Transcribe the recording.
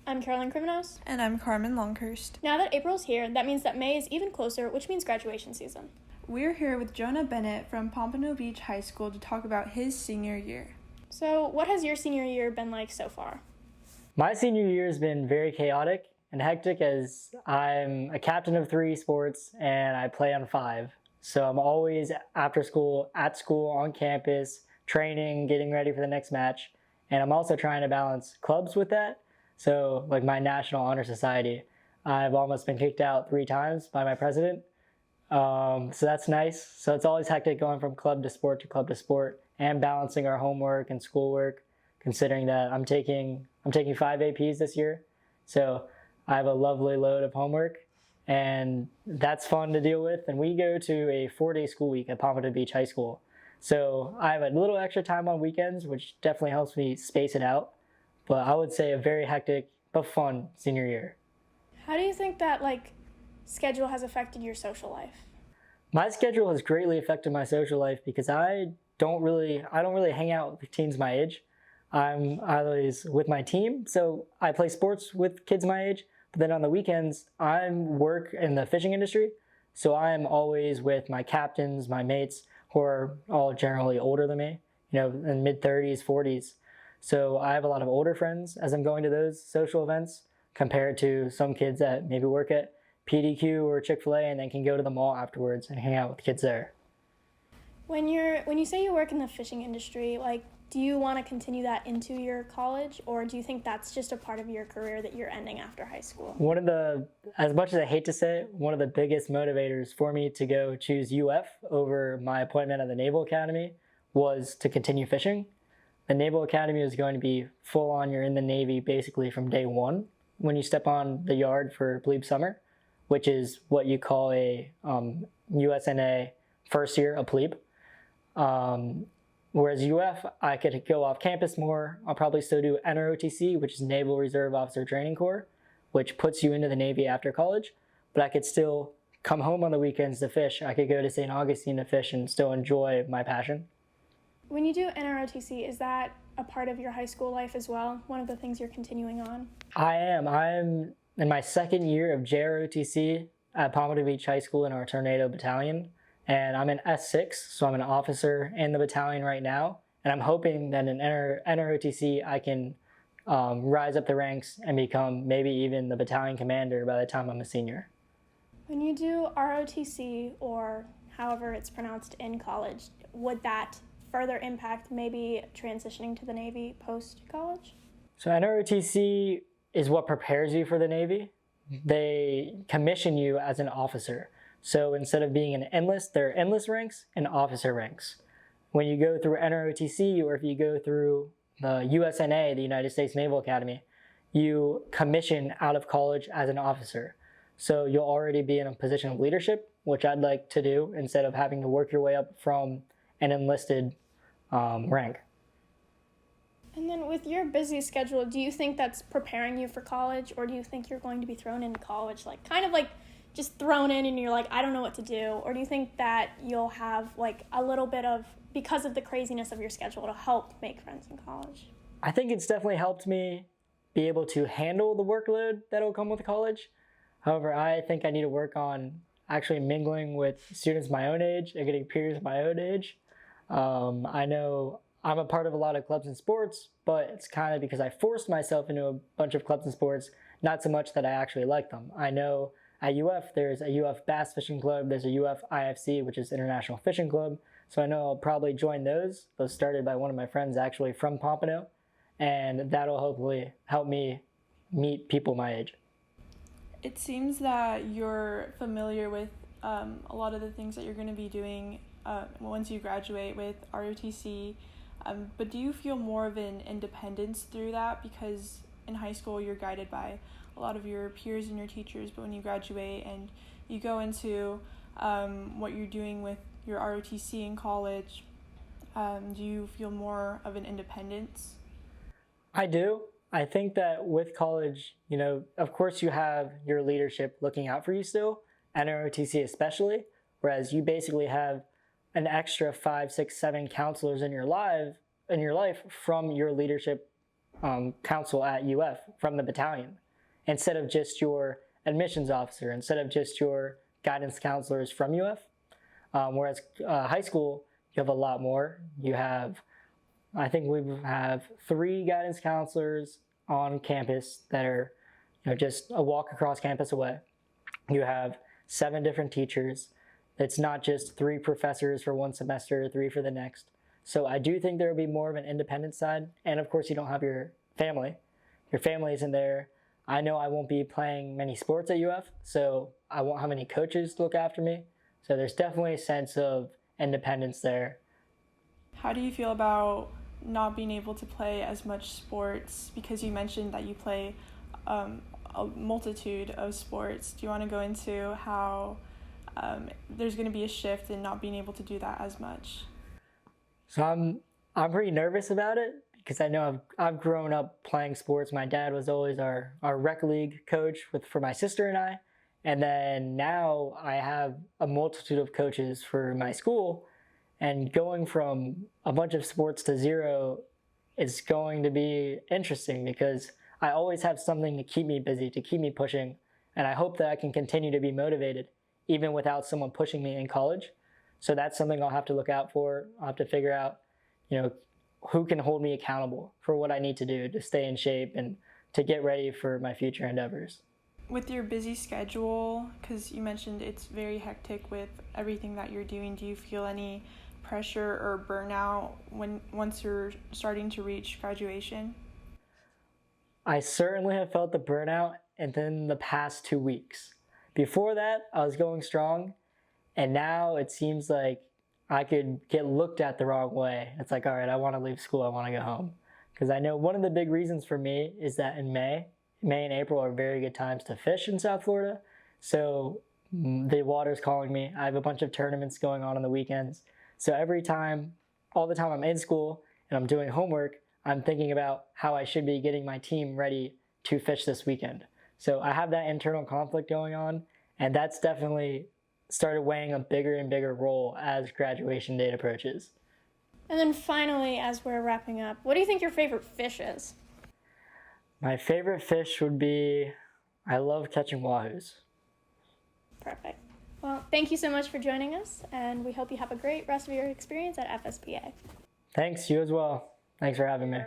I'm Krywonos. And I'm Carmen, Longhurst. Now that April's here, that means that May is even closer, which means graduation season. We're here with Jonah Bennett from Pompano Beach High School to talk about his senior year. So, what has your senior year been like so far? My senior year has been very chaotic and hectic as I'm a captain of 3 sports and I play on 5. So I'm always after school, at school, on campus, training, getting ready for the next match. And I'm also trying to balance clubs with that. So like my National Honor Society, I've almost been kicked out 3 times by my president. So that's nice. So it's always hectic going from club to sport and balancing our homework and schoolwork, considering that I'm taking 5 APs this year. So I have a lovely load of homework and that's fun to deal with. And we go to a 4-day school week at Pompano Beach High School. So I have a little extra time on weekends, which definitely helps me space it out. But I would say a very hectic but fun senior year. How do you think that schedule has affected your social life? My schedule has greatly affected my social life because I don't really hang out with teens my age. I'm always with my team, so I play sports with kids my age. But then on the weekends, I work in the fishing industry, so I'm always with my captains, my mates, who are all generally older than me, in mid-30s, 40s. So I have a lot of older friends as I'm going to those social events compared to some kids that maybe work at PDQ or Chick-fil-A and then can go to the mall afterwards and hang out with kids there. When you say you work in the fishing industry, do you want to continue that into your college, or do you think that's just a part of your career that you're ending after high school? As much as I hate to say it, one of the biggest motivators for me to go choose UF over my appointment at the Naval Academy was to continue fishing. The Naval Academy is going to be full on, you're in the Navy basically from day one when you step on the yard for plebe summer, which is what you call a USNA first year, a plebe. Whereas UF, I could go off campus more. I'll probably still do NROTC, which is Naval Reserve Officer Training Corps, which puts you into the Navy after college. But I could still come home on the weekends to fish. I could go to St. Augustine to fish and still enjoy my passion. When you do NROTC, is that a part of your high school life as well? One of the things you're continuing on? I am. I'm in my 2nd year of JROTC at Pompano Beach High School in our Tornado Battalion. And I'm in S6, so I'm an officer in the battalion right now. And I'm hoping that in NROTC I can rise up the ranks and become maybe even the battalion commander by the time I'm a senior. When you do ROTC, or however it's pronounced in college, would that further impact maybe transitioning to the Navy post-college? So NROTC is what prepares you for the Navy. They commission you as an officer. So instead of being an enlist, there are enlist ranks and officer ranks. When you go through NROTC, or if you go through the USNA, the United States Naval Academy, you commission out of college as an officer. So you'll already be in a position of leadership, which I'd like to do instead of having to work your way up from an enlisted rank. And then with your busy schedule, do you think that's preparing you for college, or do you think you're going to be thrown into college, just thrown in and you're I don't know what to do? Or do you think that you'll have a little bit of, because of the craziness of your schedule, to help make friends in college? I think it's definitely helped me be able to handle the workload that'll come with college. However, I think I need to work on actually mingling with students my own age and getting peers my own age. I know I'm a part of a lot of clubs and sports, but it's kind of because I forced myself into a bunch of clubs and sports, not so much that I actually like them. I know at UF, there's a UF Bass Fishing Club, there's a UF IFC, which is International Fishing Club. So I know I'll probably join those. Those started by one of my friends actually from Pompano, and that'll hopefully help me meet people my age. It seems that you're familiar with a lot of the things that you're going to be doing once you graduate with ROTC, but do you feel more of an independence through that? Because in high school you're guided by a lot of your peers and your teachers, but when you graduate and you go into what you're doing with your ROTC in college, do you feel more of an independence? I do. I think that with college, of course you have your leadership looking out for you still, NROTC especially, whereas you basically have an extra 5, 6, 7 counselors in your life from your leadership counsel at UF from the battalion, instead of just your admissions officer, instead of just your guidance counselors from UF. Whereas high school, you have a lot more. I think we have 3 guidance counselors on campus that are just a walk across campus away. You have 7 different teachers. It's not just 3 professors for one semester, 3 for the next. So I do think there will be more of an independent side. And of course, you don't have your family. Your family isn't there. I know I won't be playing many sports at UF, so I won't have any coaches to look after me. So there's definitely a sense of independence there. How do you feel about not being able to play as much sports? Because you mentioned that you play a multitude of sports. Do you want to go into how there's going to be a shift in not being able to do that as much? So I'm pretty nervous about it because I know I've grown up playing sports. My dad was always our rec league coach for my sister and I. And then now I have a multitude of coaches for my school, and going from a bunch of sports to 0 is going to be interesting because I always have something to keep me busy, to keep me pushing. And I hope that I can continue to be motivated even without someone pushing me in college. So that's something I'll have to look out for. I'll have to figure out, who can hold me accountable for what I need to do to stay in shape and to get ready for my future endeavors. With your busy schedule, because you mentioned it's very hectic with everything that you're doing, do you feel any pressure or burnout once you're starting to reach graduation? I certainly have felt the burnout within the past 2 weeks. Before that, I was going strong, and now it seems like I could get looked at the wrong way. It's like, all right, I want to leave school, I want to go home. Because I know one of the big reasons for me is that in May and April are very good times to fish in South Florida. So the water's calling me. I have a bunch of tournaments going on the weekends. So all the time I'm in school and I'm doing homework, I'm thinking about how I should be getting my team ready to fish this weekend. So I have that internal conflict going on, and that's definitely started weighing a bigger and bigger role as graduation date approaches. And then finally, as we're wrapping up, what do you think your favorite fish is? My favorite fish would be, I love catching wahoos. Perfect. Well, thank you so much for joining us, and we hope you have a great rest of your experience at FSPA. Thanks, you as well. Thanks for having me.